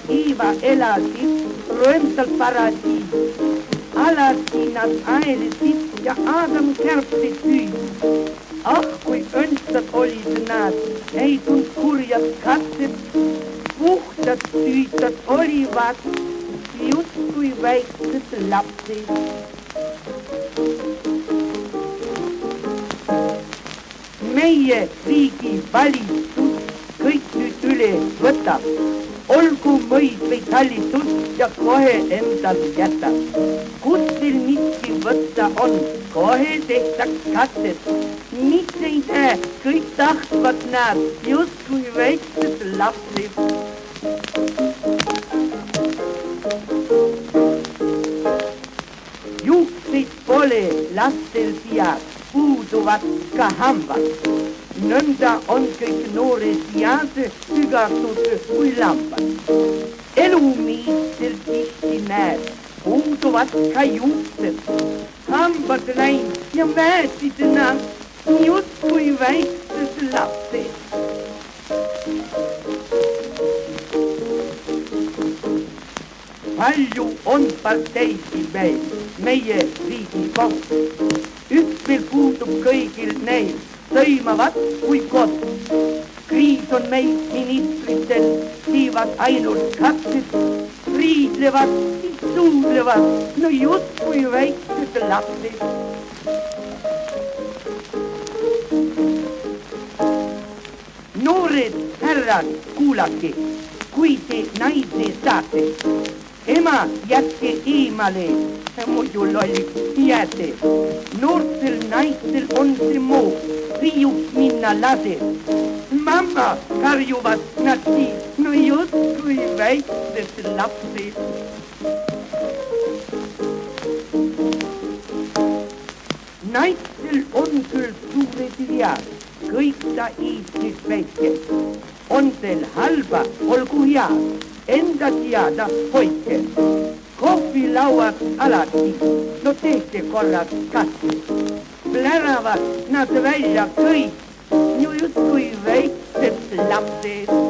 Iiva elasid rõõmsalt paradiisis. Alati nad aelisid ja Aadam kärbseid püüdis. Ah, kui õndsad olid nad, ei tund kurjad katsed, puhtad süütad olivad, justkui väiksed lapsed. Meie riigi valitsus kõik nüüd üle võtab, olgu mõid või talitus ja kohe endal jätab. Kus veel miski võtta on, kohe tehtaks katset, mis ei näe, kõik tahtvad nad, justkui väiksed lapsed. Juukseid pole lastel seas, puuduvad ka hambad. Nõnda on kõik noore seas sügatud kui lambad. Elumeestel tihti näed, puuduvad ka juuksed. Hambad läinud ja väesid nad, justkui väiksed lapsed. Palju on parteisid meil, meie riigi koht. Üks veel puudub kõigil neil, sõimavad kui kott. Kriis on meil ministritel, siivad ainult katsed, riidlevad, siis suudlevad, no justkui väiksed lapsed. Noored härrad, kuulake, kui te naise saate, ema jätke eemale, muidu lolliks jääte. Noortel naistel on see moo, riiuks minna lase. Mamma karjuvad nad siis, no justkui väiksed lapsed. Naistel on küll suured vead, kõik ta Eestis väike. On teil halba, olgu head, enda teada hoidke. Kohvilauad alati, no tehke korrad katse. Pläravad nad välja kõik, justkui väiksed lapsed.